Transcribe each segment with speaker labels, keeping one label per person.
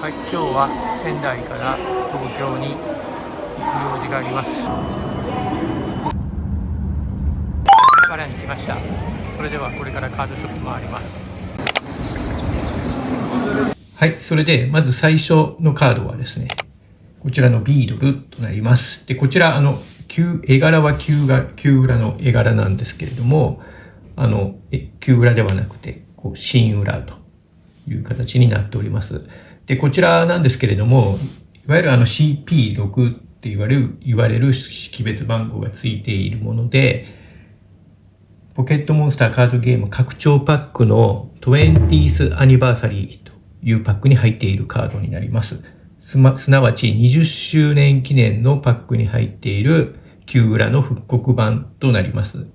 Speaker 1: はい、今日は仙台から東京に行く用事があります。秋葉原に来ました。それではこれからカードショップ回ります。はい、それでまず最初のカードはですね、こちらのビードルとなります。で、こちら絵柄は旧裏の絵柄なんですけれども、旧裏ではなくて新裏という形になっております。で、こちらなんですけれども、いわゆるCP6 って言われる識別番号がついているもので、ポケットモンスターカードゲーム拡張パックの 20th アニバーサリーというパックに入っているカードになります。すなわち20周年記念のパックに入っている旧裏の復刻版となります。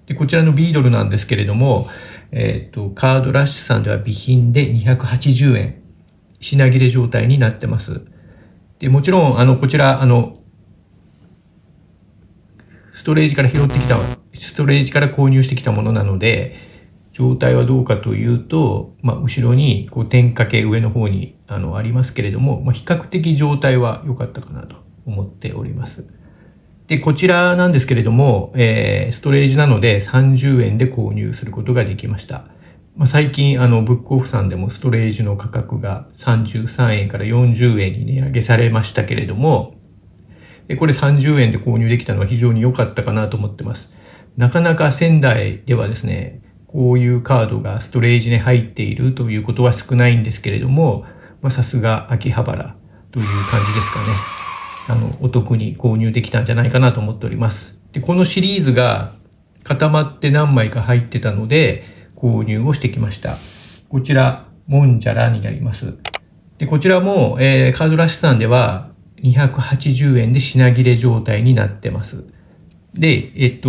Speaker 1: で、こちらのビードルなんですけれども、カードラッシュさんでは備品で280円。品切れ状態になってます。で、もちろん、こちら、ストレージから購入してきたものなので、状態はどうかというと、後ろに点掛け上の方にありますけれども、比較的状態は良かったかなと思っております。で、こちらなんですけれども、ストレージなので30円で購入することができました。最近ブックオフさんでもストレージの価格が33円から40円に値上げされましたけれども、これ30円で購入できたのは非常に良かったかなと思ってます。なかなか仙台ではですね、こういうカードがストレージに入っているということは少ないんですけれども、さすが秋葉原という感じですかね。お得に購入できたんじゃないかなと思っております。で、このシリーズが固まって何枚か入ってたので、購入をしてきました。こちら、モンジャラになります。で、こちらも、カードラッシュさんでは280円で品切れ状態になってます。で、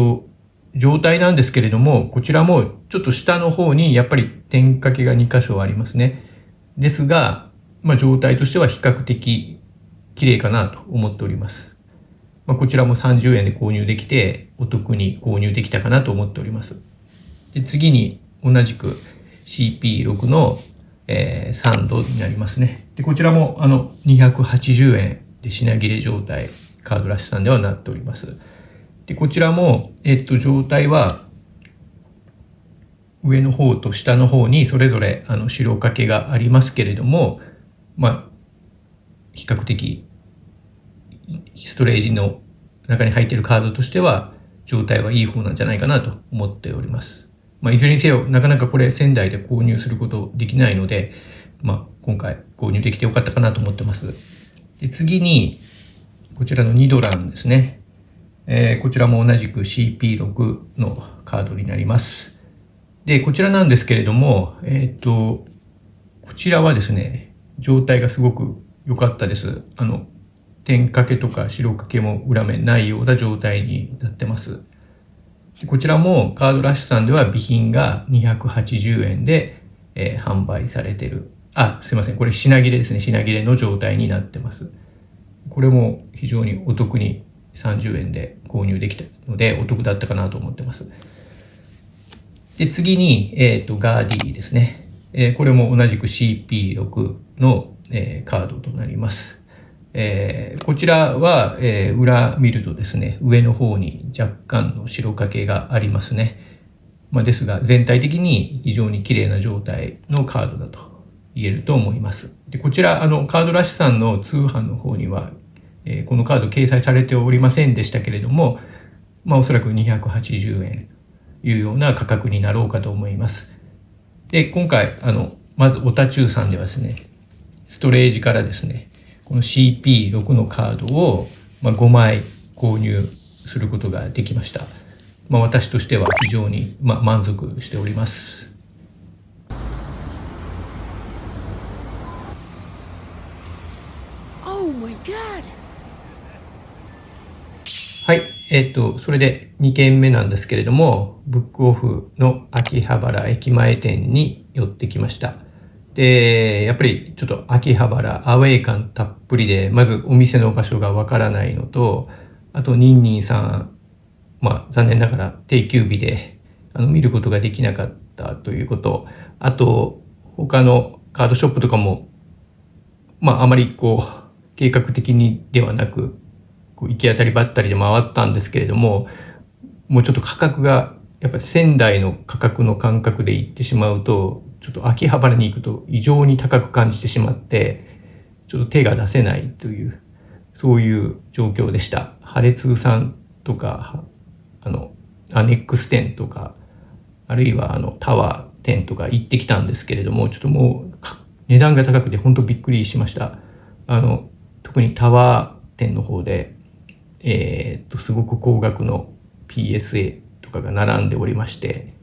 Speaker 1: 状態なんですけれども、こちらもちょっと下の方にやっぱり点掛けが2箇所ありますね。ですが、状態としては比較的綺麗かなと思っております。こちらも30円で購入できて、お得に購入できたかなと思っております。で、次に同じく CP6 の、サンドになりますね。で、こちらも280円で品切れ状態、カードラッシュさんではなっております。で、こちらも、状態は上の方と下の方にそれぞれ白掛けがありますけれども、比較的ストレージの中に入っているカードとしては状態はいい方なんじゃないかなと思っております。いずれにせよなかなかこれ仙台で購入することできないので、今回購入できてよかったかなと思ってます。で、次にこちらのニドランですね。こちらも同じく CP6 のカードになります。で、こちらなんですけれども、こちらはですね、状態がすごく良かったです。点掛けとか白掛けも裏面ないような状態になってます。で、こちらもカードラッシュさんでは備品が280円で、販売されてる。すいません。これ品切れですね。品切れの状態になってます。これも非常にお得に30円で購入できたのでお得だったかなと思ってます。で、次に、ガーディですね。これも同じく CP6 の、カードとなります。こちらは、裏見るとですね、上の方に若干の白掛けがありますね。ですが、全体的に非常に綺麗な状態のカードだと言えると思います。で、こちら、カードラッシュさんの通販の方には、このカード掲載されておりませんでしたけれども、おそらく280円というような価格になろうかと思います。で、今回、まずオタチューさんではですね、ストレージからですね、この CP6 のカードを5枚購入することができました。私としては非常に満足しております。
Speaker 2: Oh my god!
Speaker 1: はい。それで2軒目なんですけれども、ブックオフの秋葉原駅前店に寄ってきました。で、やっぱりちょっと秋葉原アウェイ感たっぷりで、まずお店の場所がわからないのと、あとニンニンさん、残念ながら定休日で見ることができなかったということ、あと他のカードショップとかもあまり計画的にではなく、行き当たりばったりで回ったんですけれども、もうちょっと価格が、やっぱり仙台の価格の感覚で行ってしまうと、ちょっと秋葉原に行くと異常に高く感じてしまって、ちょっと手が出せないという、そういう状況でした。ハレツーさんとか、アネックス10とか、あるいはタワー10とか行ってきたんですけれども、ちょっともう値段が高くて本当びっくりしました。特にタワー10の方で、すごく高額の PSA とかが並んでおりまして、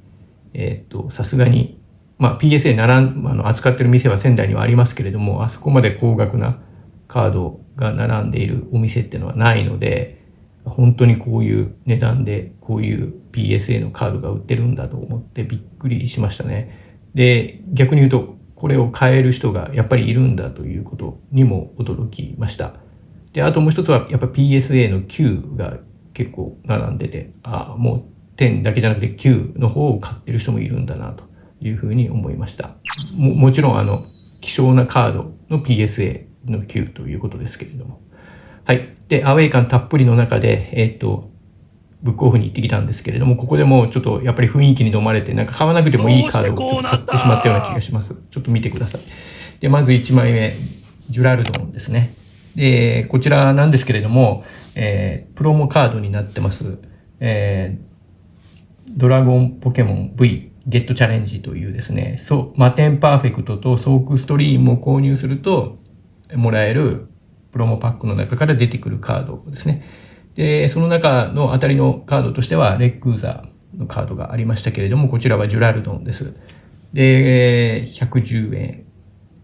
Speaker 1: さすがに、PSA 扱ってる店は仙台にはありますけれども、あそこまで高額なカードが並んでいるお店っていうのはないので、本当にこういう値段でこういう PSA のカードが売ってるんだと思ってびっくりしましたね。で、逆に言うとこれを買える人がやっぱりいるんだということにも驚きました。で、あともう一つはやっぱ PSA の9が結構並んでて、もう10だけじゃなくて9の方を買ってる人もいるんだなというふうに思いました。もちろん希少なカードの PSA の9ということですけれども。はい。で、アウェイ感たっぷりの中で、ブックオフに行ってきたんですけれども、ここでもちょっとやっぱり雰囲気に飲まれて、なんか買わなくてもいいカードをちょっと買ってしまったような気がします。ちょっと見てください。で、まず1枚目、ジュラルドンですね。で、こちらなんですけれども、プロモカードになってます。ドラゴンポケモン V ゲットチャレンジというですね、マテンパーフェクトとソークストリームを購入するともらえるプロモパックの中から出てくるカードですね。で、その中の当たりのカードとしては、レックーザーのカードがありましたけれども、こちらはジュラルドンです。で、110円。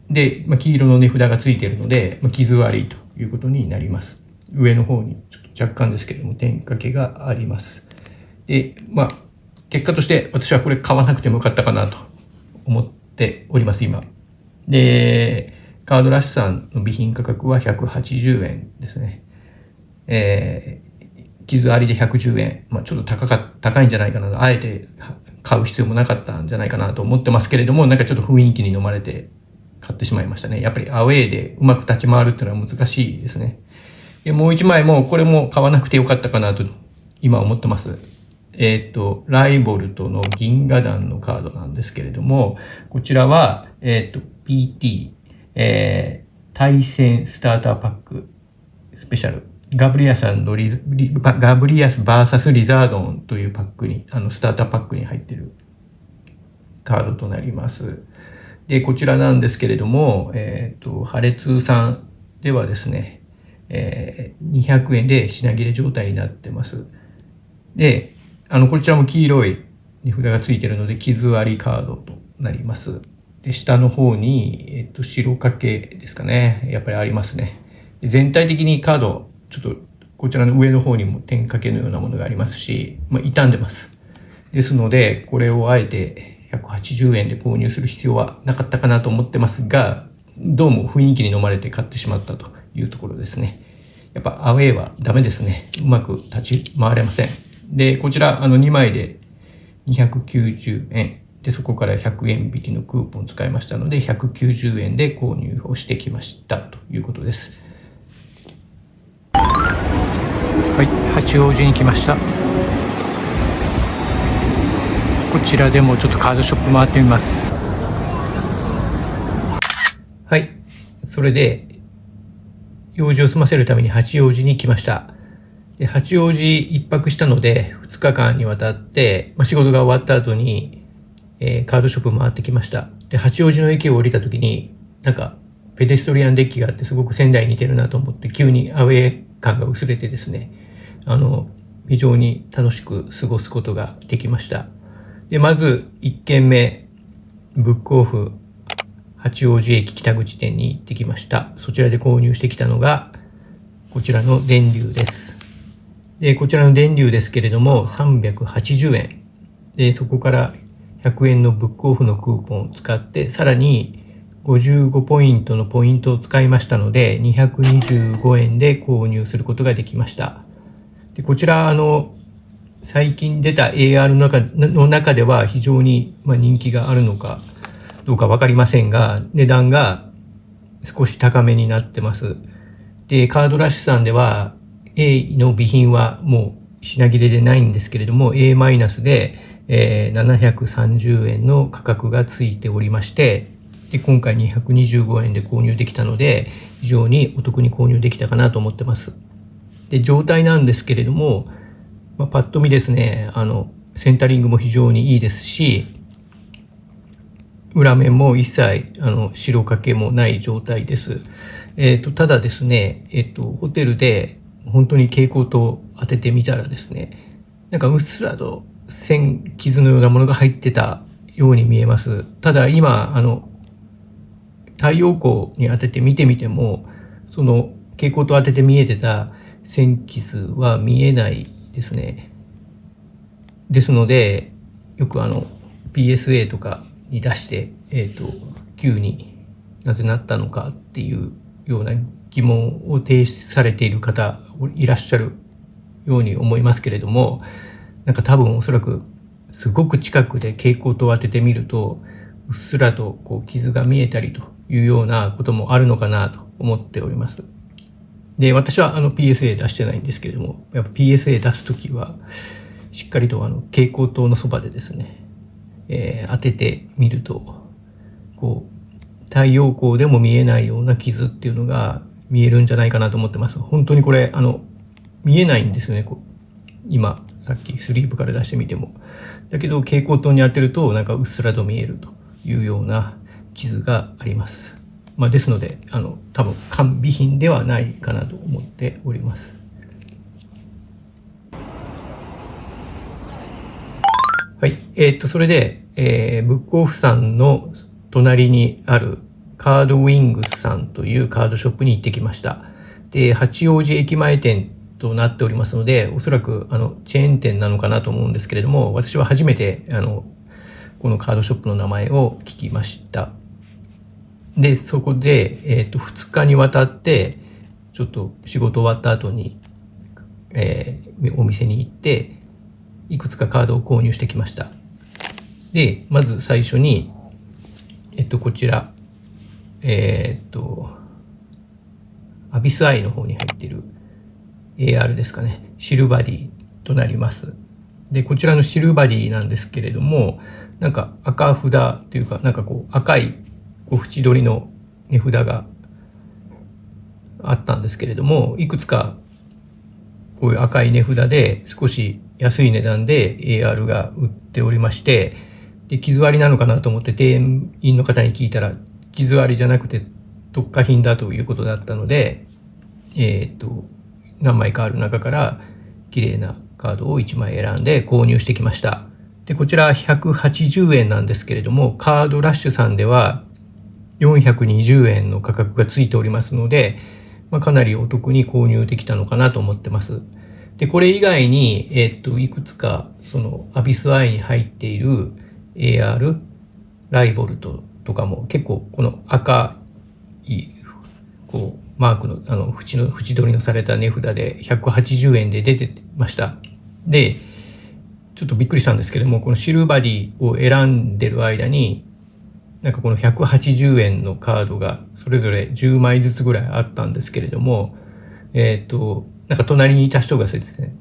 Speaker 1: で、黄色の値札がついているので、傷割りということになります。上の方にちょっと若干ですけれども、点掛けがあります。で、結果として私はこれ買わなくてもよかったかなと思っております、今。で、カードラッシュさんの備品価格は180円ですね。傷ありで110円。ちょっと高いんじゃないかなと。あえて買う必要もなかったんじゃないかなと思ってますけれども、なんかちょっと雰囲気に飲まれて買ってしまいましたね。やっぱりアウェーでうまく立ち回るっていうのは難しいですね。でもう一枚も、これも買わなくてよかったかなと今思ってます。ライボルトの銀河団のカードなんですけれども、こちらは、PT、対戦スターターパックスペシャルガブリアスバーサスリザードンというパックにスターターパックに入っているカードとなります。でこちらなんですけれども、ハレツーさんではですね、200円で品切れ状態になってます。でこちらも黄色い値札がついているので傷割りカードとなります。で下の方に、白掛けですかね。やっぱりありますね。全体的にカード、ちょっとこちらの上の方にも点掛けのようなものがありますし、傷んでます。ですので、これをあえて180円で購入する必要はなかったかなと思ってますが、どうも雰囲気に飲まれて買ってしまったというところですね。やっぱアウェイはダメですね。うまく立ち回れません。で、こちら2枚で290円。で、そこから100円引きのクーポンを使いましたので、190円で購入をしてきましたということです。はい、八王子に来ました。こちらでもちょっとカードショップ回ってみます。はい、それで用事を済ませるために八王子に来ました。で八王子一泊したので2日間にわたって、仕事が終わった後にカードショップ回ってきました。で、八王子の駅を降りた時に、なんか、ペデストリアンデッキがあってすごく仙台に似てるなと思って、急にアウェー感が薄れてですね、非常に楽しく過ごすことができました。で、まず、1軒目、ブックオフ、八王子駅北口店に行ってきました。そちらで購入してきたのが、こちらの電流です。で、こちらの電流ですけれども、380円。で、そこから100円のブックオフのクーポンを使って、さらに55ポイントのポイントを使いましたので、225円で購入することができました。でこちら、最近出た AR の中では非常に人気があるのかどうかわかりませんが、値段が少し高めになってます。で、カードラッシュさんでは A の備品はもう品切れでないんですけれども A マイナスで、730円の価格がついておりまして、で今回225円で購入できたので非常にお得に購入できたかなと思ってます。で、状態なんですけれども、パッと見ですね、センタリングも非常にいいですし、裏面も一切白掛けもない状態です。ただですね、ホテルで本当に蛍光灯を当ててみたらですね、なんかうっすらと傷のようなものが入ってたように見えます。ただ今太陽光に当てて見てみても、その蛍光灯当てて見えてた線傷は見えないですね。ですので、よくPSA とかに出して、急になぜなったのかっていうような疑問を提出されている方いらっしゃるように思いますけれども、なんか多分おそらくすごく近くで蛍光灯を当ててみると、うっすらとこう傷が見えたりというようなこともあるのかなと思っております。で、私はPSA 出してないんですけれども、やっぱ PSA 出すときは、しっかりと蛍光灯のそばでですね、当ててみると、こう、太陽光でも見えないような傷っていうのが見えるんじゃないかなと思ってます。本当にこれ、見えないんですよね、こう。今、さっきスリープから出してみても。だけど、蛍光灯に当てると、なんかうっすらと見えるというような傷があります。ですので、多分、完備品ではないかなと思っております。はい。それで、ブックオフさんの隣にあるカードウィングスさんというカードショップに行ってきました。で、八王子駅前店となっておりますので、おそらくチェーン店なのかなと思うんですけれども、私は初めてこのカードショップの名前を聞きました。で、そこで、2日にわたって、ちょっと仕事終わった後に、お店に行って、いくつかカードを購入してきました。で、まず最初に、こちら、アビスアイの方に入っている AR ですかね。シルバディとなります。で、こちらのシルバディなんですけれども、なんか赤札というか、なんかこう赤いこう縁取りの値札があったんですけれども、いくつかこういう赤い値札で少し安い値段で AR が売っておりまして、で、傷割りなのかなと思って店員の方に聞いたら、傷割りじゃなくて特価品だということだったので、何枚かある中から綺麗なカードを1枚選んで購入してきました。で、こちら180円なんですけれども、カードラッシュさんでは420円の価格がついておりますので、かなりお得に購入できたのかなと思ってます。で、これ以外に、いくつか、その、アビスアイに入っている AR、ライボルトとかも結構この赤い、こう、マークの、縁取りのされた値札で180円で出てました。で、ちょっとびっくりしたんですけども、このシルバディを選んでる間に、なんかこの180円のカードがそれぞれ10枚ずつぐらいあったんですけれども、なんか隣にいた人がですね、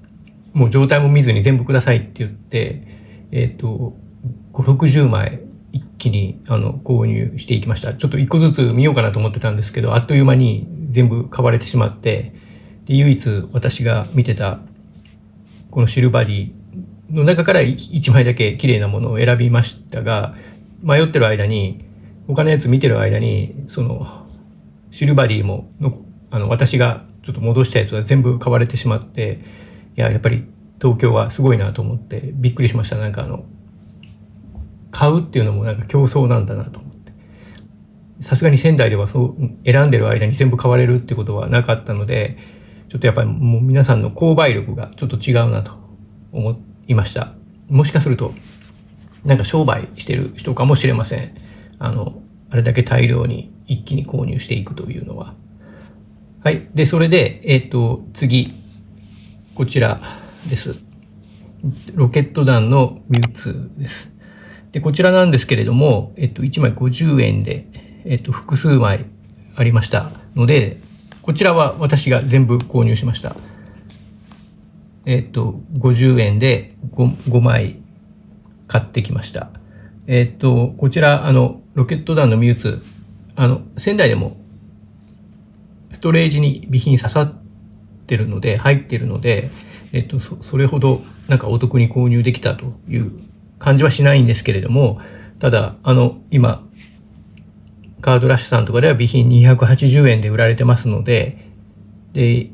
Speaker 1: もう状態も見ずに全部くださいって言って、5、60枚一気に購入していきました。ちょっと1個ずつ見ようかなと思ってたんですけど、あっという間に全部買われてしまって、で、唯一私が見てたこのシルバディの中から1枚だけ綺麗なものを選びましたが、迷ってる間に、他のやつ見てる間に、その、シルバディも私がちょっと戻したやつは全部買われてしまって、いや、やっぱり東京はすごいなと思ってびっくりしました。なんか買うっていうのもなんか競争なんだなと思って。さすがに仙台ではそう選んでる間に全部買われるってことはなかったので、ちょっとやっぱりもう皆さんの購買力がちょっと違うなと思いました。もしかすると、なんか商売してる人かもしれません。あれだけ大量に一気に購入していくというのは。はい。で、それで、次、こちらです。ロケット弾のミュウツーです。で、こちらなんですけれども、1枚50円で、複数枚ありましたので、こちらは私が全部購入しました。50円で 5枚買ってきました。こちら、ロケット弾のミュウツ、仙台でもストレージに備品刺さってるので、入ってるので、それほどなんかお得に購入できたという感じはしないんですけれども、ただ、今、カードラッシュさんとかでは備品280円で売られてますので、で、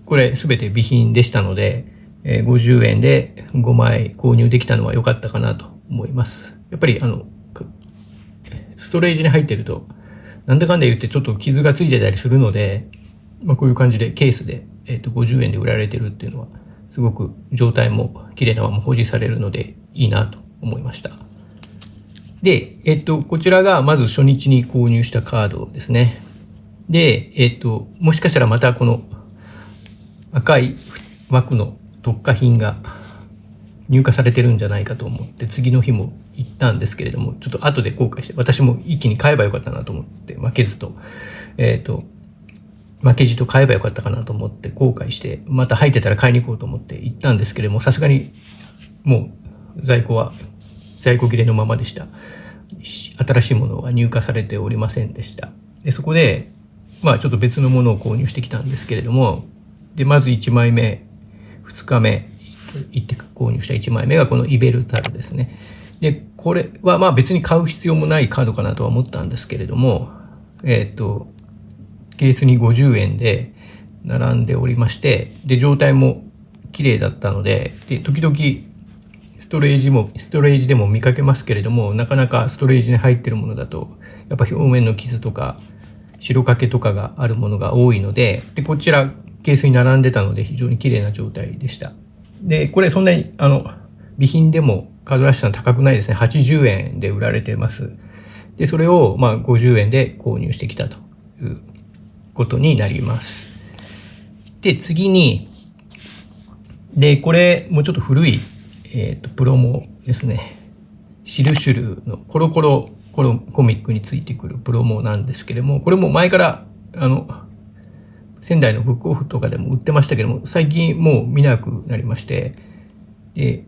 Speaker 1: これすべて備品でしたので、50円で5枚購入できたのは良かったかなと思います。やっぱりストレージに入ってると、なんだかんだ言ってちょっと傷がついてたりするので、こういう感じでケースで、50円で売られてるっていうのは、すごく状態も綺麗なまま保持されるのでいいなと思いました。で、こちらがまず初日に購入したカードですね。で、もしかしたらまたこの赤い枠の特価品が入荷されてるんじゃないかと思って次の日も行ったんですけれども、ちょっと後で後悔して、私も一気に買えばよかったなと思って、負けじと買えばよかったかなと思って後悔して、また入ってたら買いに行こうと思って行ったんですけれども、さすがにもう在庫切れのままでした。新しいものは入荷されておりませんでした。で、そこで、ちょっと別のものを購入してきたんですけれども、で、まず1枚目、2日目、行って購入した1枚目がこのイベルタルですね。で、これは別に買う必要もないカードかなとは思ったんですけれども、ケースに50円で並んでおりまして、で、状態も綺麗だったので、で、時々ストレージでも見かけますけれども、なかなかストレージに入ってるものだと、やっぱ表面の傷とか、白掛けとかがあるものが多いので、で、こちらケースに並んでたので非常に綺麗な状態でした。で、これそんなに、備品でもカードラッシュさん高くないですね。80円で売られてます。で、それを、50円で購入してきたということになります。で、次に、で、これ、もうちょっと古い、プロモですね。シルシュルのコロコロコミックについてくるプロモなんですけれども、これも前から、仙台のブックオフとかでも売ってましたけども、最近もう見なくなりまして、で、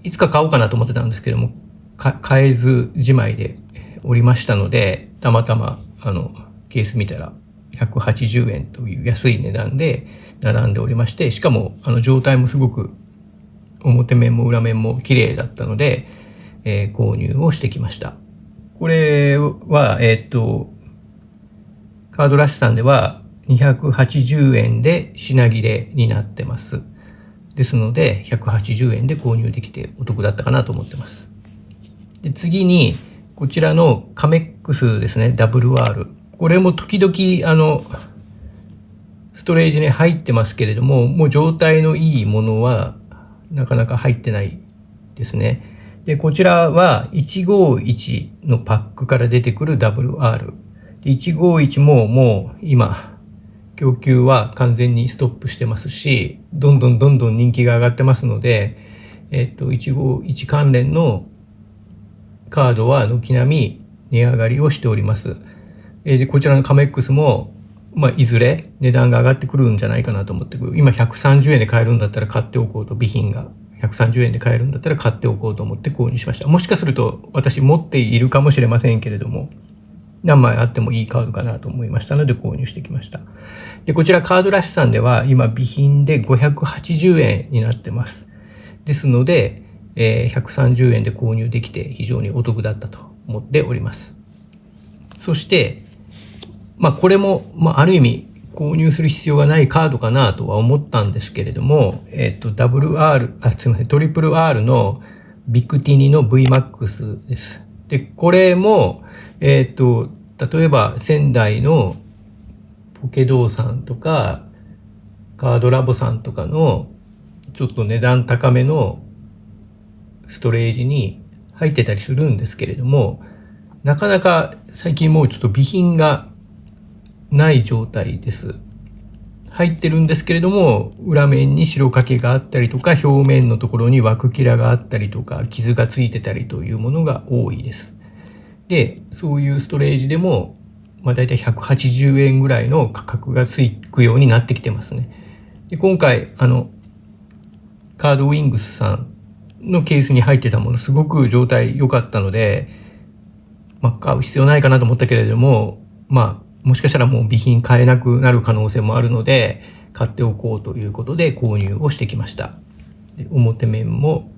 Speaker 1: いつか買おうかなと思ってたんですけども、買えずじまいでおりましたので、たまたま、ケース見たら180円という安い値段で並んでおりまして、しかも、状態もすごく表面も裏面も綺麗だったので、購入をしてきました。これは、カードラッシュさんでは280円で品切れになってます。ですので、180円で購入できてお得だったかなと思ってます。で、次に、こちらのカメックスですね、WR。これも時々、ストレージに入ってますけれども、もう状態のいいものはなかなか入ってないですね。で、こちらは151のパックから出てくる WR。151ももう今、供給は完全にストップしてますし、どんどん人気が上がってますので、151関連のカードは軒並み値上がりをしております。で、こちらのカメックスも、いずれ値段が上がってくるんじゃないかなと思ってくる。今130円で買えるんだったら買っておこうと、備品が130円で買えるんだったら買っておこうと思って購入しました。もしかすると私持っているかもしれませんけれども、何枚あってもいいカードかなと思いましたので購入してきました。で、こちらカードラッシュさんでは今備品で580円になってます。ですので、130円で購入できて非常にお得だったと思っております。そして、これも、ある意味購入する必要がないカードかなとは思ったんですけれども、トリプル R のビクティニの VMAX です。で、これも、例えば仙台のポケドーさんとかカードラボさんとかのちょっと値段高めのストレージに入ってたりするんですけれども、なかなか最近もうちょっと備品がない状態です。入ってるんですけれども、裏面に白掛けがあったりとか、表面のところに枠切らがあったりとか、傷がついてたりというものが多いです。で、そういうストレージでも、だいたい180円ぐらいの価格がつくようになってきてますね。で、今回、カードウィングスさんのケースに入ってたもの、すごく状態良かったので、買う必要ないかなと思ったけれども、もしかしたらもう備品買えなくなる可能性もあるので、買っておこうということで購入をしてきました。で、表面も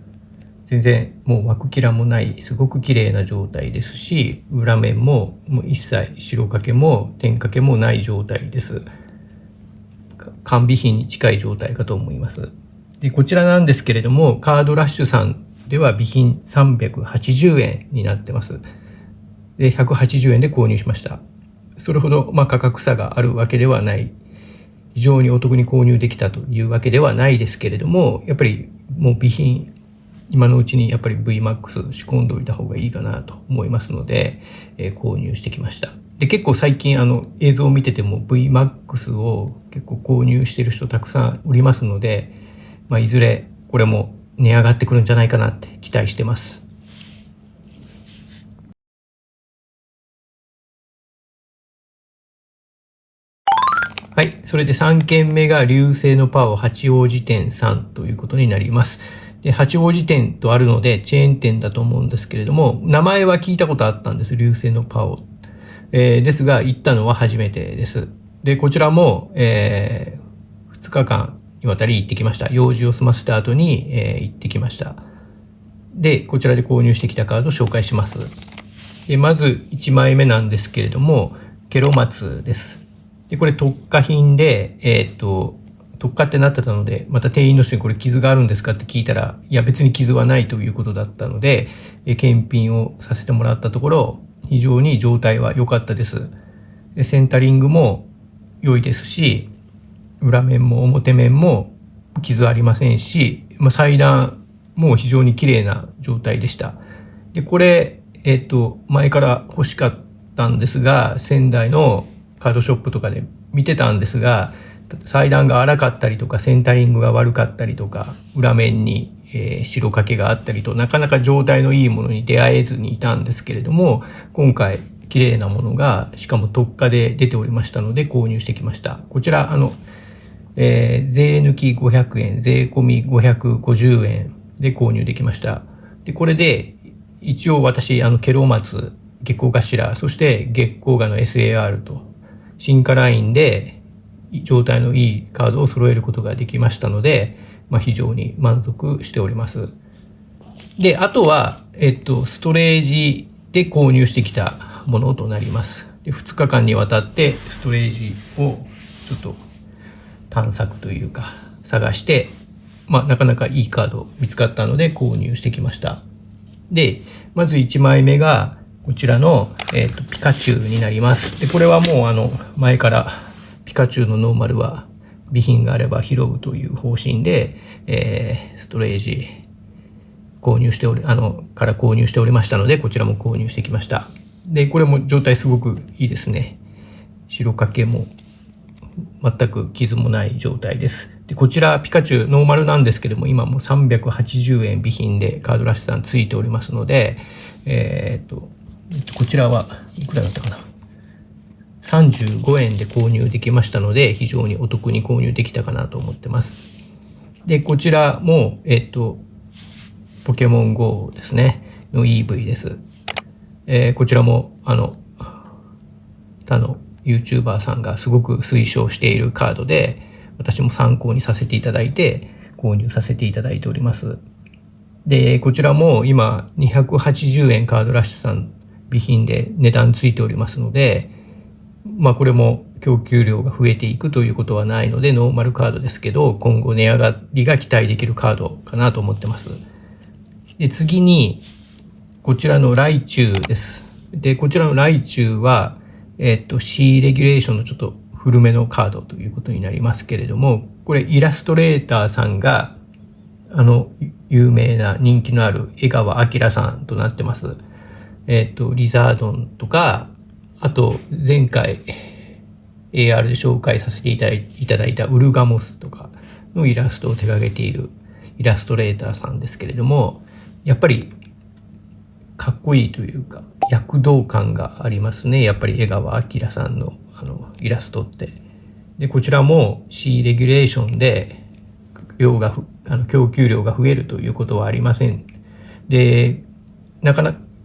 Speaker 1: 全然もう枠切らもない、すごく綺麗な状態ですし、裏面ももう一切白掛けも点掛けもない状態です。完備品に近い状態かと思います。で、こちらなんですけれども、カードラッシュさんでは備品380円になってます。で、180円で購入しました。それほど価格差があるわけではない。非常にお得に購入できたというわけではないですけれども、やっぱりもう備品、今のうちにやっぱり VMAX 仕込んでおいた方がいいかなと思いますので、購入してきました。で、結構最近映像を見てても VMAX を結構購入している人たくさんおりますので、いずれこれも値上がってくるんじゃないかなって期待してます。はい。それで3件目が流星のパオ八王子店さんということになります。で、八王子店とあるのでチェーン店だと思うんですけれども、名前は聞いたことあったんです。流星のパオ。ですが、行ったのは初めてです。で、こちらも、2日間にわたり行ってきました。用事を済ませた後に、行ってきました。で、こちらで購入してきたカードを紹介します。で、まず1枚目なんですけれども、ケロマツです。で、これ特価品で、特価ってなってたので、また店員の人にこれ傷があるんですかって聞いたら、いや別に傷はないということだったので、検品をさせてもらったところ、非常に状態は良かったです。で、センタリングも良いですし、裏面も表面も傷ありませんし、裁断も非常に綺麗な状態でした。で、これ、前から欲しかったんですが、仙台のカードショップとかで見てたんですが、裁断が荒かったりとか、センタリングが悪かったりとか、裏面に、白掛けがあったりと、なかなか状態のいいものに出会えずにいたんですけれども、今回綺麗なものが、しかも特価で出ておりましたので購入してきました。こちら、税抜き500円、税込み550円で購入できました。で、これで、一応私、ケロマツ、月光頭、そして月光河の SAR と、進化ラインで状態のいいカードを揃えることができましたので、非常に満足しております。で、あとは、ストレージで購入してきたものとなります。で、2日間にわたってストレージをちょっと探索というか探して、なかなかいいカード見つかったので購入してきました。で、まず1枚目がこちらの、ピカチュウになります。で、これはもう前からピカチュウのノーマルは備品があれば拾うという方針で、ストレージ購入してから購入しておりましたので、こちらも購入してきました。で、これも状態すごくいいですね。白掛けも全く傷もない状態です。で、こちらピカチュウノーマルなんですけども、今も380円備品でカードラッシュさんついておりますので、こちらはいくらだったかな。35円で購入できましたので、非常にお得に購入できたかなと思ってます。で、こちらも、ポケモン GO ですね、の EV です。こちらも、他の YouTuber さんがすごく推奨しているカードで、私も参考にさせていただいて、購入させていただいております。で、こちらも今280円カードラッシュさん備品で値段ついておりますので、これも供給量が増えていくということはないので、ノーマルカードですけど、今後値上がりが期待できるカードかなと思ってます。で、次に、こちらのライチュウです。で、こちらのライチュウは、C レギュレーションのちょっと古めのカードということになりますけれども、これイラストレーターさんが、有名な人気のある江川明さんとなってます。リザードンとか、あと前回 AR で紹介させていただいたウルガモスとかのイラストを手掛けているイラストレーターさんですけれども、やっぱりかっこいいというか、躍動感がありますね。やっぱり江川明さんのイラストって。で、こちらも C レギュレーションで供給量が増えるということはありません。で、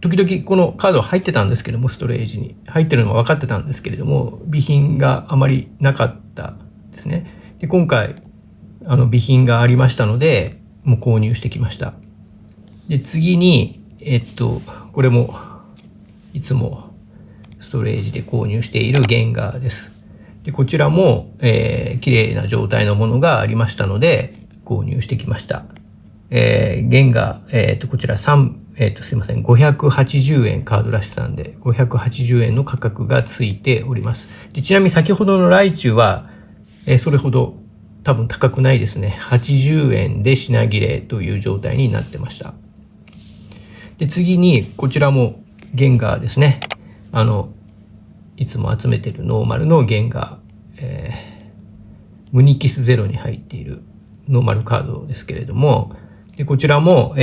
Speaker 1: 時々このカード入ってたんですけども、ストレージに入ってるのは分かってたんですけれども、備品があまりなかったですね。で、今回備品がありましたので、もう購入してきました。で、次にこれもいつもストレージで購入しているゲンガーです。で、こちらも綺麗な状態のものがありましたので購入してきました。ゲンガーこちらすいません、580円カードラッシュさんで580円の価格がついております。で、ちなみに先ほどのライチュウは、それほど多分高くないですね。80円で品切れという状態になってました。で、次にこちらもゲンガーですね。いつも集めているノーマルのゲンガー、ムニキスゼロに入っているノーマルカードですけれども、で、こちらも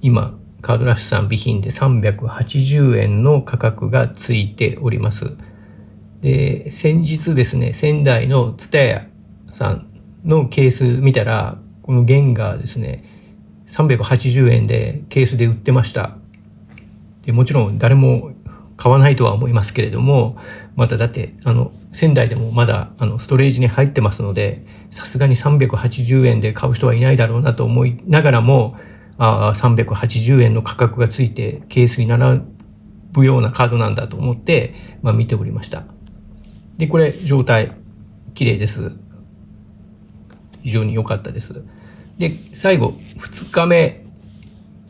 Speaker 1: 今カードラッシュさん備品で380円の価格がついております。で、先日ですね、仙台のツタヤさんのケース見たら、このゲンガーですね、380円でケースで売ってました。で、もちろん誰も買わないとは思いますけれども、まただって仙台でもまだストレージに入ってますので、さすがに380円で買う人はいないだろうなと思いながらも、380円の価格がついてケースに並ぶようなカードなんだと思って、見ておりました。で、これ状態綺麗です。非常に良かったです。で、最後2日目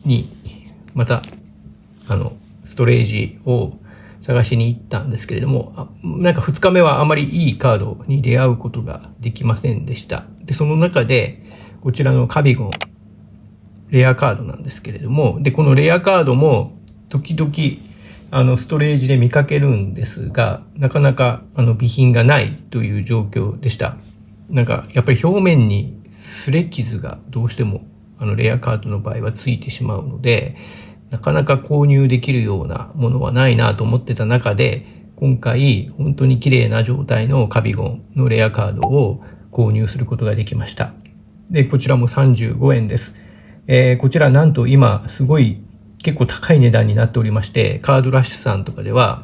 Speaker 1: にまたストレージを探しに行ったんですけれども、なんか2日目はあまりいいカードに出会うことができませんでした。で、その中でこちらのカビゴンレアカードなんですけれども、で、このレアカードも時々ストレージで見かけるんですが、なかなか備品がないという状況でした。なんかやっぱり表面に擦れ傷がどうしてもレアカードの場合はついてしまうので、なかなか購入できるようなものはないなと思ってた中で、今回本当に綺麗な状態のカビゴンのレアカードを購入することができました。で、こちらも35円です。こちらなんと今すごい結構高い値段になっておりまして、カードラッシュさんとかでは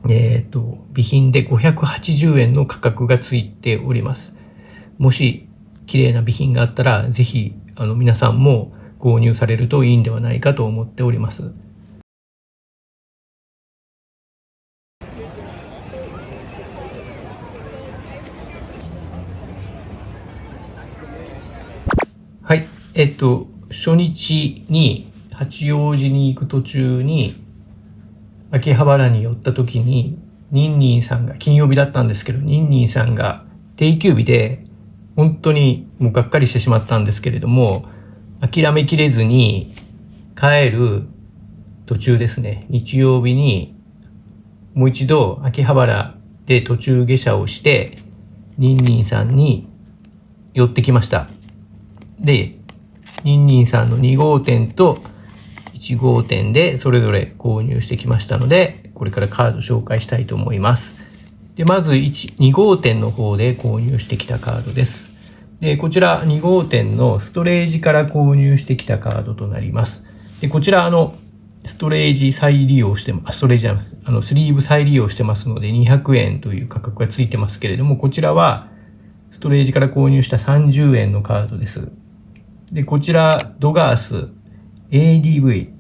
Speaker 1: 備品で580円の価格がついております。もし綺麗な備品があったら、ぜひ皆さんも購入されるといいんではないかと思っております。はい。初日に八王子に行く途中に秋葉原に寄った時に、ニンニンさんが、金曜日だったんですけど、ニンニンさんが定休日で本当にもうがっかりしてしまったんですけれども、諦めきれずに帰る途中ですね、日曜日にもう一度秋葉原で途中下車をしてニンニンさんに寄ってきました。で、ニンニンさんの2号店と1号店でそれぞれ購入してきましたので、これからカード紹介したいと思います。で、まず2号店の方で購入してきたカードです。で、こちら2号店のストレージから購入してきたカードとなります。で、こちらストレージ再利用してストレージじゃないです。スリーブ再利用してますので200円という価格がついてますけれども、こちらはストレージから購入した30円のカードです。で、こちらドガース ADV、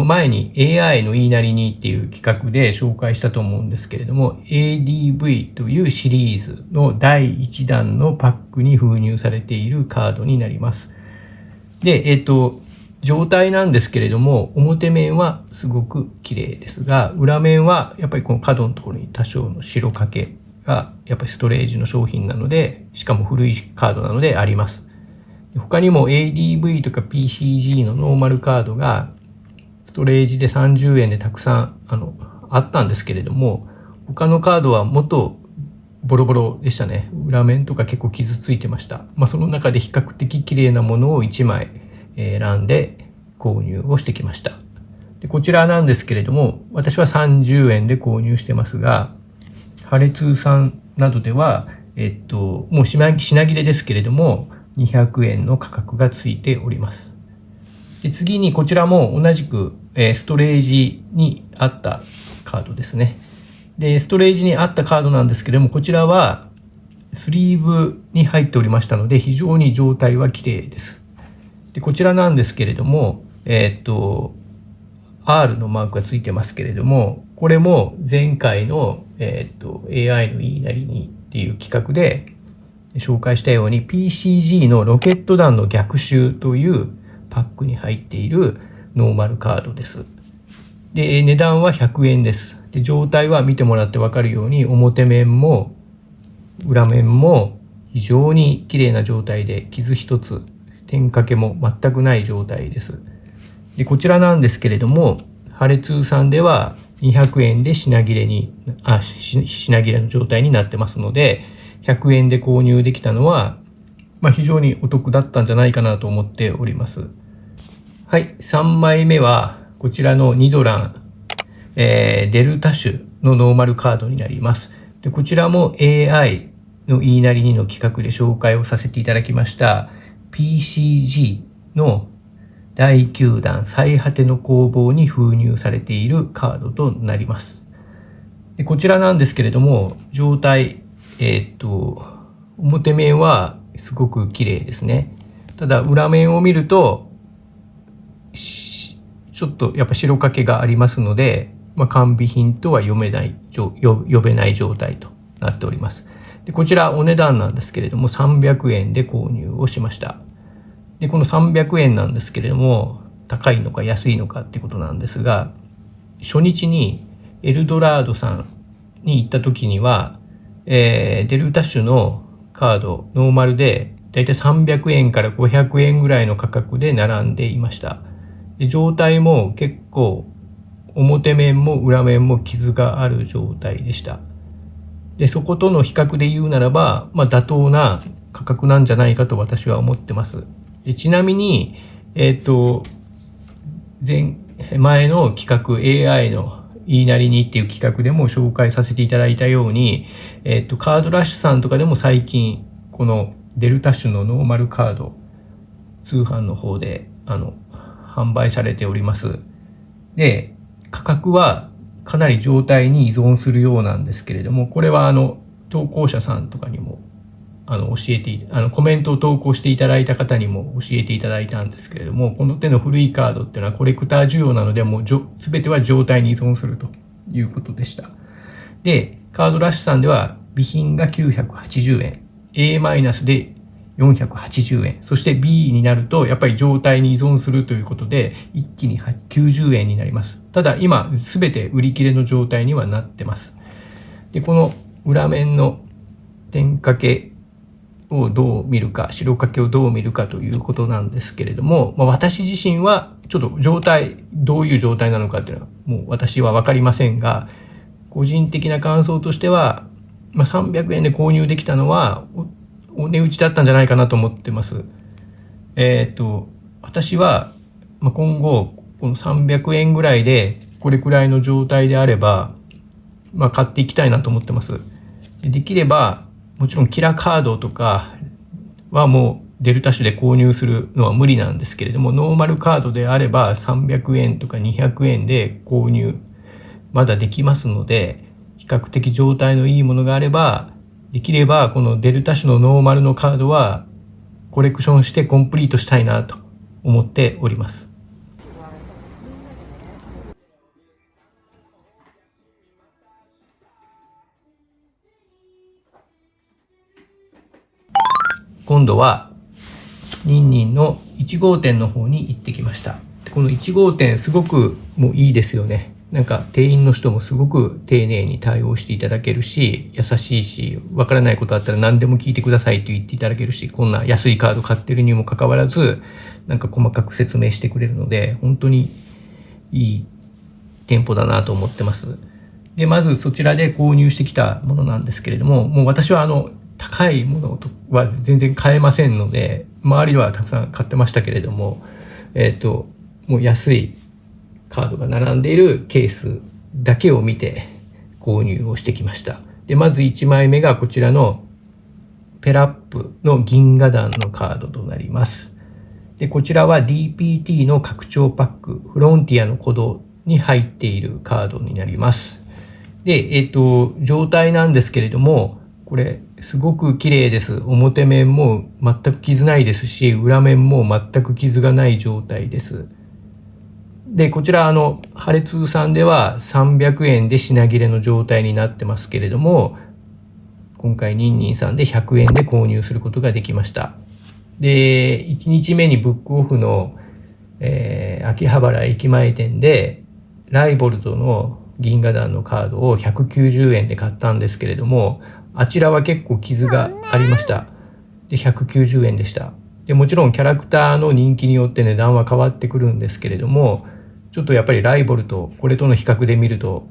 Speaker 1: 前に AI の言いなりにっていう企画で紹介したと思うんですけれども、ADV というシリーズの第1弾のパックに封入されているカードになります。で、状態なんですけれども、表面はすごく綺麗ですが、裏面はやっぱりこの角のところに多少の白掛けがやっぱりストレージの商品なので、しかも古いカードなのであります。他にも ADV とか PCG のノーマルカードがストレージで30円でたくさんあったんですけれども、他のカードはもっとボロボロでしたね。裏面とか結構傷ついてました。その中で比較的綺麗なものを1枚選んで購入をしてきました。で、でこちらなんですけれども、私は30円で購入してますが、ハレツーさんなどでは、もう品切れですけれども、200円の価格がついております。で次にこちらも同じく、ストレージにあったカードですね。で、ストレージにあったカードなんですけれども、こちらはスリーブに入っておりましたので、非常に状態は綺麗です。で、こちらなんですけれども、R のマークがついてますけれども、これも前回の、AI の言いなりにっていう企画で紹介したように PCG のロケット弾の逆襲というパックに入っているノーマルカードです。で、値段は100円です。で、状態は見てもらってわかるように表面も裏面も非常に綺麗な状態で傷一つ、点掛けも全くない状態です。で、こちらなんですけれども、ハレツーさんでは200円で品切れの状態になってますので、100円で購入できたのは、非常にお得だったんじゃないかなと思っております。はい、3枚目は、こちらのニドラン、デルタ種のノーマルカードになります。で、こちらも AI の言いなりにの企画で紹介をさせていただきました、PCG の第9弾最果ての攻防に封入されているカードとなります。でこちらなんですけれども、状態、表面はすごく綺麗ですね。ただ裏面を見ると、ちょっとやっぱ白掛けがありますので、完備品とは呼べない状態となっております。でこちらお値段なんですけれども、300円で購入をしました。で、この300円なんですけれども、高いのか安いのかってことなんですが、初日にエルドラードさんに行った時には、デルタ種のカード、ノーマルで、だいたい300円から500円ぐらいの価格で並んでいました。で状態も結構、表面も裏面も傷がある状態でした。で、そことの比較で言うならば、妥当な価格なんじゃないかと私は思ってます。でちなみに、前の企画 AI の言いなりにっていう企画でも紹介させていただいたように、カードラッシュさんとかでも最近、このデルタ種のノーマルカード、通販の方で、販売されております。で、価格はかなり状態に依存するようなんですけれども、これは投稿者さんとかにもコメントを投稿していただいた方にも教えていただいたんですけれども、この手の古いカードっていうのはコレクター需要なので、もう全ては状態に依存するということでした。で、カードラッシュさんでは備品が980円、A- で480円、そして B になるとやっぱり状態に依存するということで、一気に90円になります。ただ今、全て売り切れの状態にはなってます。で、この裏面の点掛けをどう見るか、白掛けをどう見るかということなんですけれども、私自身はちょっとどういう状態なのかっていうのはもう私はわかりませんが、個人的な感想としては、300円で購入できたのはお値打ちだったんじゃないかなと思ってます。私は今後この300円ぐらいでこれくらいの状態であれば、買っていきたいなと思ってます。できればもちろんキラーカードとかはもうデルタ種で購入するのは無理なんですけれども、ノーマルカードであれば300円とか200円で購入まだできますので、比較的状態のいいものがあれば、できればこのデルタ種のノーマルのカードはコレクションしてコンプリートしたいなと思っております。今度はニンニンの1号店の方に行ってきました。この1号店すごくもういいですよね。なんか店員の人もすごく丁寧に対応していただけるし、優しいし、わからないことあったら何でも聞いてくださいと言っていただけるし、こんな安いカード買ってるにもかかわらず、なんか細かく説明してくれるので、本当にいい店舗だなと思ってます。で、まずそちらで購入してきたものなんですけれども、もう私は高いものは全然買えませんので、周りはたくさん買ってましたけれども、もう安いカードが並んでいるケースだけを見て購入をしてきました。で、まず1枚目がこちらのペラップの銀河団のカードとなります。で、こちらは DPT の拡張パック、フロンティアの鼓動に入っているカードになります。で、状態なんですけれども、これすごく綺麗です。表面も全く傷ないですし、裏面も全く傷がない状態です。で、こちらハレツーさんでは300円で品切れの状態になってますけれども、今回ニンニンさんで100円で購入することができました。で、1日目にブックオフの、秋葉原駅前店でライボルトの銀河団のカードを190円で買ったんですけれども、あちらは結構傷がありました。で、190円でした。で、もちろんキャラクターの人気によって値段は変わってくるんですけれども、ちょっとやっぱりライボルト、これとの比較で見ると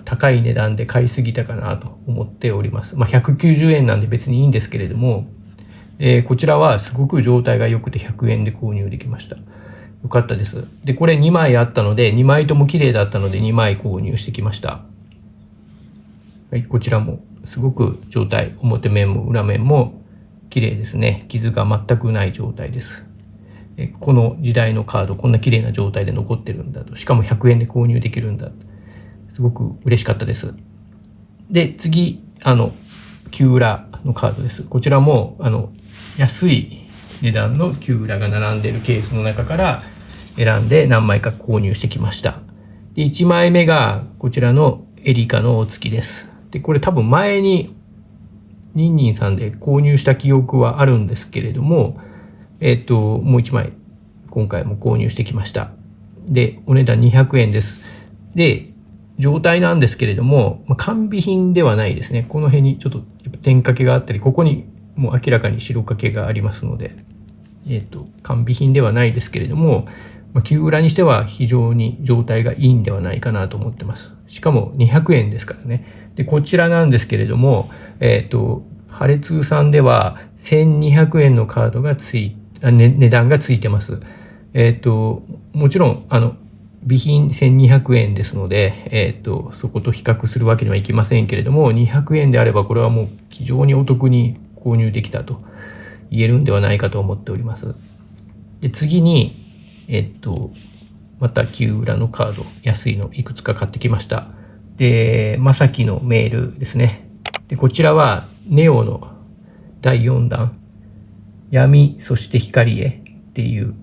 Speaker 1: 高い値段で買いすぎたかなと思っております。190円なんで別にいいんですけれども、こちらはすごく状態が良くて100円で購入できました。よかったです。で、これ2枚あったので、2枚とも綺麗だったので2枚購入してきました。はい、こちらもすごく状態、表面も裏面も綺麗ですね。傷が全くない状態です。この時代のカード、こんな綺麗な状態で残ってるんだと。しかも100円で購入できるんだ。すごく嬉しかったです。で、次、キューラのカードです。こちらも、安い値段のキューラが並んでいるケースの中から選んで何枚か購入してきました。で、1枚目がこちらのエリカのお月です。で、これ多分前にニンニンさんで購入した記憶はあるんですけれども、もう1枚今回も購入してきました。で、お値段200円です。で、状態なんですけれども、完備品ではないですね。この辺にちょっと点掛けがあったり、ここにもう明らかに白掛けがありますので、完備品ではないですけれども、キューラにしては非常に状態がいいんではないかなと思ってます。しかも200円ですからね。で、こちらなんですけれども、ハレツーさんでは1200円のカードが値段がついてます。もちろん、備品1200円ですので、そこと比較するわけにはいきませんけれども、200円であればこれはもう非常にお得に購入できたと言えるんではないかと思っております。で、次に、またキューラのカード、安いのいくつか買ってきました。で、まさきのメールですね。で、こちらはネオの第4弾、闇そして光へっていう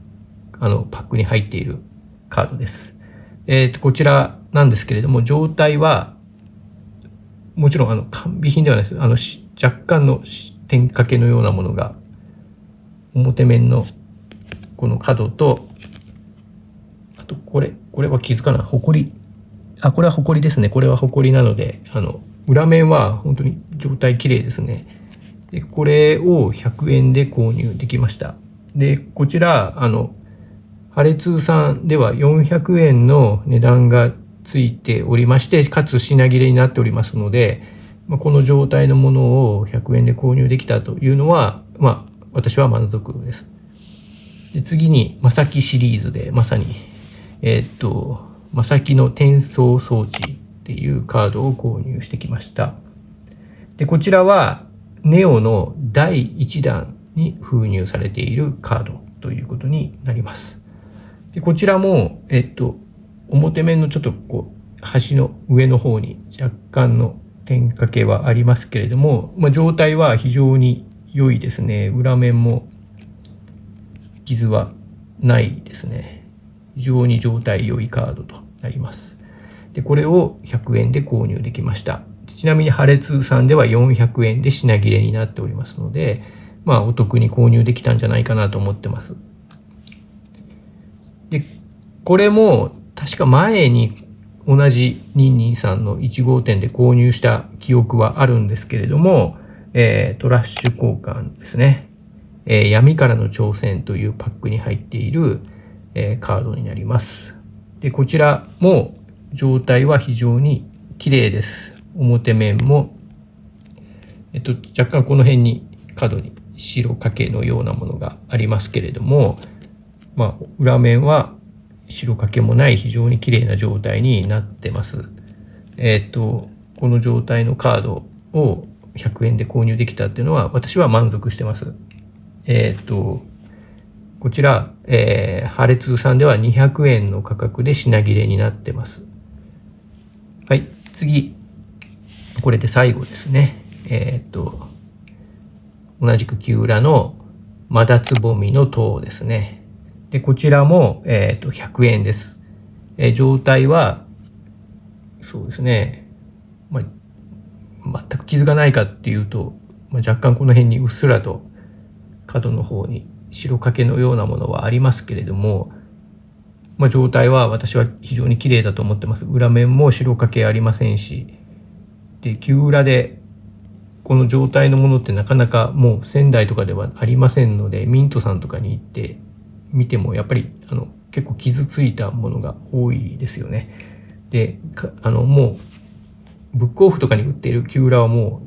Speaker 1: パックに入っているカードです。こちらなんですけれども、状態はもちろん完備品ではないです。若干の点掛けのようなものが表面のこの角と、あとこれは傷かな、ホコリ。これはホコリですね。これはホコリなので、裏面は本当に状態綺麗ですね。で、これを100円で購入できました。で、こちら、ハレツーさんでは400円の値段がついておりまして、かつ品切れになっておりますので、この状態のものを100円で購入できたというのは、私は満足です。で、次に、まさきシリーズで、まさに、まさきの転送装置っていうカードを購入してきました。で、こちらは、ネオの第1弾に封入されているカードということになります。で、こちらも、表面のちょっと端の上の方に若干の点掛けはありますけれども、状態は非常に良いですね。裏面も傷はないですね。非常に状態良いカードとなります。で、これを100円で購入できました。ちなみにハレツーさんでは400円で品切れになっておりますので、お得に購入できたんじゃないかなと思ってます。で、これも確か前に同じニンニンさんの1号店で購入した記憶はあるんですけれども、トラッシュ交換ですね。闇からの挑戦というパックに入っている、カードになります。で、こちらも状態は非常に綺麗です。表面も、若干この辺に角に白掛けのようなものがありますけれども、裏面は、白掛けもない非常に綺麗な状態になってます。この状態のカードを100円で購入できたっていうのは私は満足してます。こちら、ハレツさんでは200円の価格で品切れになってます。はい、次。これで最後ですね。同じく木浦のまだつぼみの塔ですね。で、こちらも、100円です。状態は、そうですね。全く傷がないかっていうと、若干この辺にうっすらと角の方に白掛けのようなものはありますけれども、状態は私は非常に綺麗だと思ってます。裏面も白掛けありませんし、で、木裏でこの状態のものってなかなかもう仙台とかではありませんので、ミントさんとかに行って見てもやっぱり結構傷ついたものが多いですよね。で、もうブックオフとかに売っている木裏はも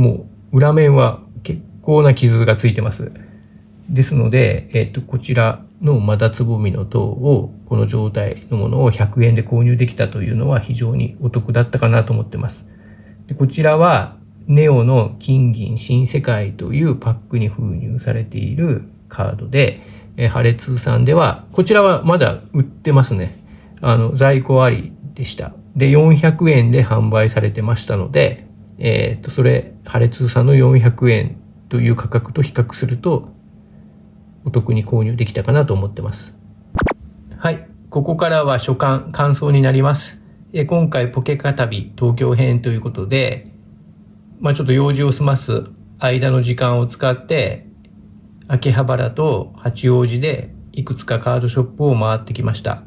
Speaker 1: う裏面は結構な傷がついてます。ですので、こちらのまだつぼみの塔をこの状態のものを100円で購入できたというのは非常にお得だったかなと思ってます。で、こちらはネオの金銀新世界というパックに封入されているカードで、ハレツーさんではこちらはまだ売ってますね。在庫ありでした。で、400円で販売されてましたので、それハレツーさんの400円という価格と比較するとお得に購入できたかなと思ってます。はい、ここからは所感感想になります。今回ポケカ旅東京編ということで、ちょっと用事を済ます間の時間を使って秋葉原と八王子でいくつかカードショップを回ってきました。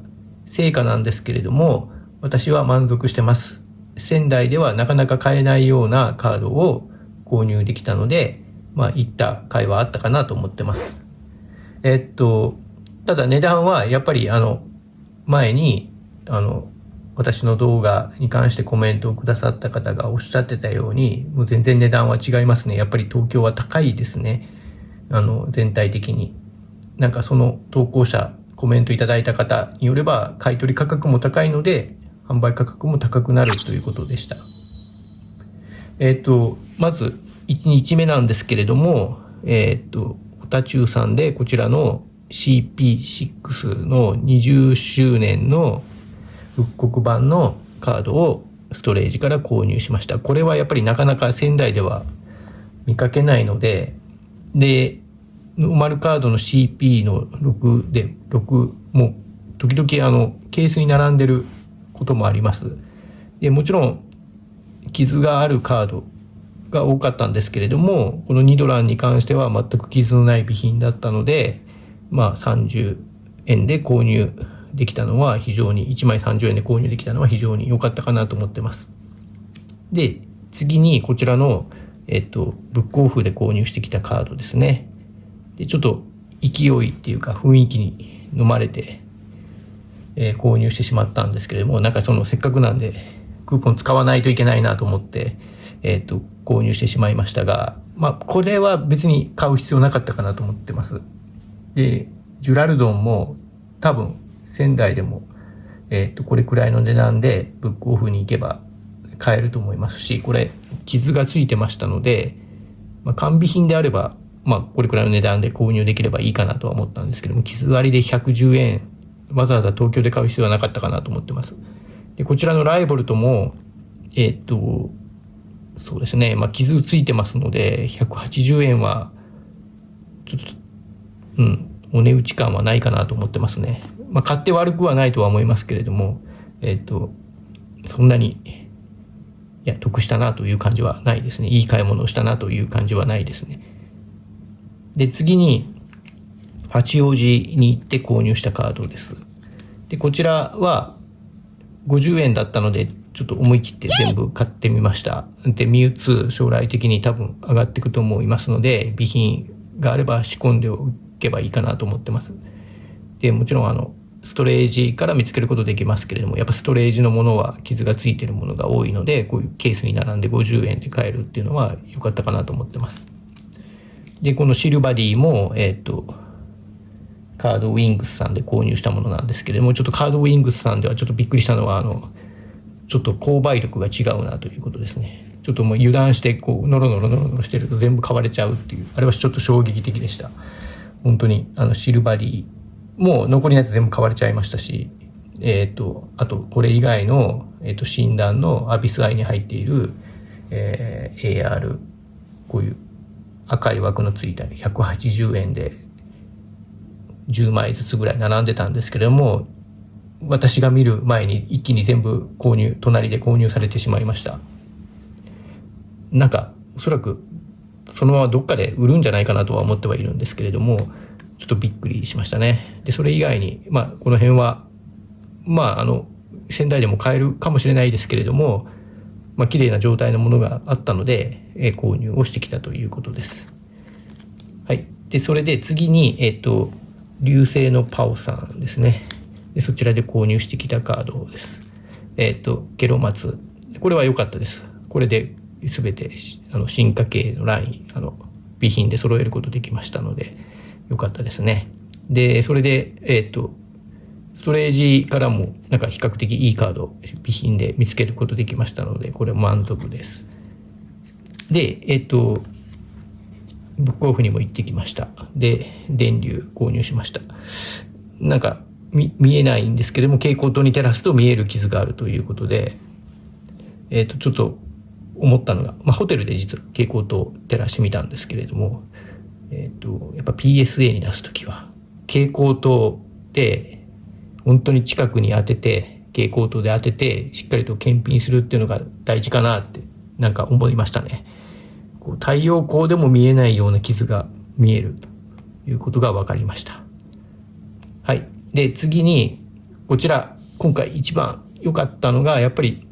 Speaker 1: 成果なんですけれども、私は満足してます。仙台ではなかなか買えないようなカードを購入できたので、行った甲斐はあったかなと思ってます。ただ値段はやっぱり前に私の動画に関してコメントをくださった方がおっしゃってたように、もう全然値段は違いますね。やっぱり東京は高いですね。全体的に。なんかその投稿者、コメントいただいた方によれば、買い取り価格も高いので、販売価格も高くなるということでした。まず1日目なんですけれども、オタチューさんでこちらの CP6 の20周年の復刻版のカードをストレージから購入しました。これはやっぱりなかなか仙台では見かけないので、ノーマルカードの CP の6で、6も時々ケースに並んでることもあります。で、もちろん傷があるカードが多かったんですけれども、このニドランに関しては全く傷のない備品だったので、30円で購入できたのは非常に、1枚30円で購入できたのは非常に良かったかなと思ってます。で、次にこちらの、ブックオフで購入してきたカードですね。で、ちょっと勢いっていうか雰囲気に飲まれて、購入してしまったんですけれども、なんかせっかくなんでクーポン使わないといけないなと思って、購入してしまいましたが、これは別に買う必要なかったかなと思ってます。で、ジュラルドンも多分仙台でも、これくらいの値段でブックオフに行けば買えると思いますし、これ傷がついてましたので、完備品であれば、これくらいの値段で購入できればいいかなとは思ったんですけども、傷ありで110円、わざわざ東京で買う必要はなかったかなと思ってます。で、こちらのライボルトも、そうですね、傷ついてますので、180円は、ちょっと、お値打ち感はないかなと思ってますね。買って悪くはないとは思いますけれども、そんなに、得したなという感じはないですね。いい買い物をしたなという感じはないですね。で、次に、八王子に行って購入したカードです。で、こちらは50円だったので、ちょっと思い切って全部買ってみました。で、ミュウツー将来的に多分上がっていくと思いますので、備品があれば仕込んでおけばいいかなと思ってます。で、もちろんストレージから見つけることできますけれども、やっぱストレージのものは傷がついているものが多いので、こういうケースに並んで50円で買えるっていうのは良かったかなと思ってます。で、このシルバディも、カードウィングスさんで購入したものなんですけれども、ちょっとカードウィングスさんではちょっとびっくりしたのは、ちょっと購買力が違うなということですね。ちょっともう油断してこうノロノロしてると全部買われちゃうっていう、あれはちょっと衝撃的でした。本当にシルバリーもう残りのやつ全部買われちゃいましたし、あとこれ以外の、診断のアビスアイに入っている、AR こういう赤い枠のついた180円で10枚ずつぐらい並んでたんですけれども、私が見る前に一気に全部隣で購入されてしまいました。なんかおそらくそのままどっかで売るんじゃないかなとは思ってはいるんですけれども、ちょっとびっくりしましたね。でそれ以外にこの辺は仙台でも買えるかもしれないですけれども、綺麗な状態のものがあったので、購入をしてきたということです。はい。でそれで次に流星のパオさんですね。でそちらで購入してきたカードです。ケロマツ、これは良かったです。これで全て進化系のライン備品で揃えることできましたので良かったですね。でそれでストレージからもなんか比較的いいカード備品で見つけることできましたので、これ満足です。でブックオフにも行ってきました。で電流購入しました。なんか見えないんですけども、蛍光灯に照らすと見える傷があるということで、ちょっと思ったのが、ホテルで実は蛍光灯を照らしてみたんですけれども、やっぱ PSA に出すときは蛍光灯で本当に近くに当てて、蛍光灯で当ててしっかりと検品するっていうのが大事かなってなんか思いましたね。こう太陽光でも見えないような傷が見えるということが分かりました。はい。で次にこちら今回一番良かったのがやっぱり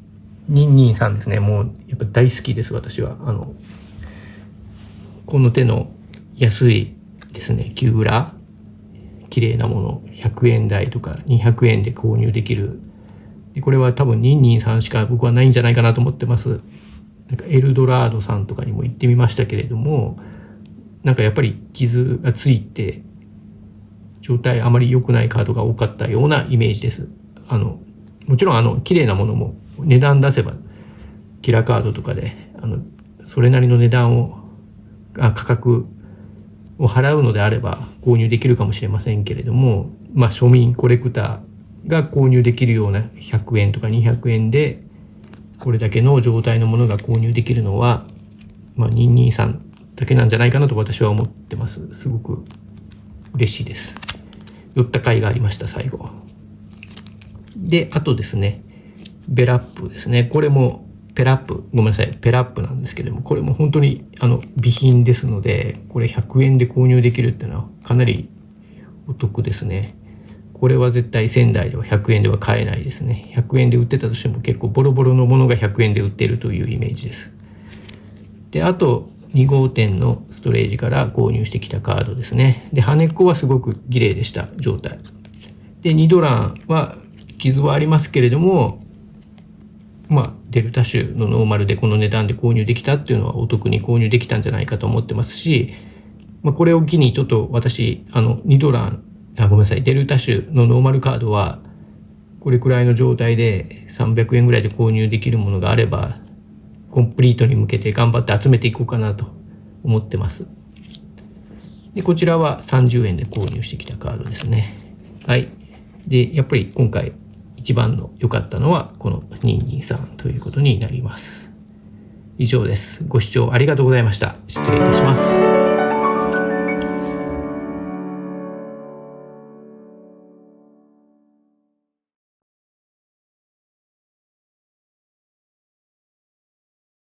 Speaker 1: ニンニンさんですね。もうやっぱ大好きです私は。この手の安いですねキューブラ綺麗なもの100円台とか200円で購入できる。でこれは多分ニンニンさんしか僕はないんじゃないかなと思ってます。なんかエルドラードさんとかにも行ってみましたけれども、なんかやっぱり傷がついて状態あまり良くないカードが多かったようなイメージです。もちろん綺麗なものも値段出せばキラーカードとかでそれなりの値段を価格を払うのであれば購入できるかもしれませんけれども、庶民コレクターが購入できるような100円とか200円でこれだけの状態のものが購入できるのは、ニンニンさんだけなんじゃないかなと私は思ってます。すごく嬉しいです。寄った甲斐がありました最後で。あとですねベラップですね。これもペラップなんですけれども、これも本当に備品ですので、これ100円で購入できるっていうのはかなりお得ですね。これは絶対仙台では100円では買えないですね。100円で売ってたとしても結構ボロボロのものが100円で売っているというイメージです。であと2号店のストレージから購入してきたカードですね。で羽っこはすごく綺麗でした状態で、ニドランは傷はありますけれども、デルタ種のノーマルでこの値段で購入できたっていうのはお得に購入できたんじゃないかと思ってますし、これを機にちょっと私ニドランデルタ種のノーマルカードはこれくらいの状態で300円ぐらいで購入できるものがあればコンプリートに向けて頑張って集めていこうかなと思ってます。でこちらは30円で購入してきたカードですね。はい。でやっぱり今回一番の良かったのはこの223ということになります。以上です。ご視聴ありがとうございました。失礼いたします。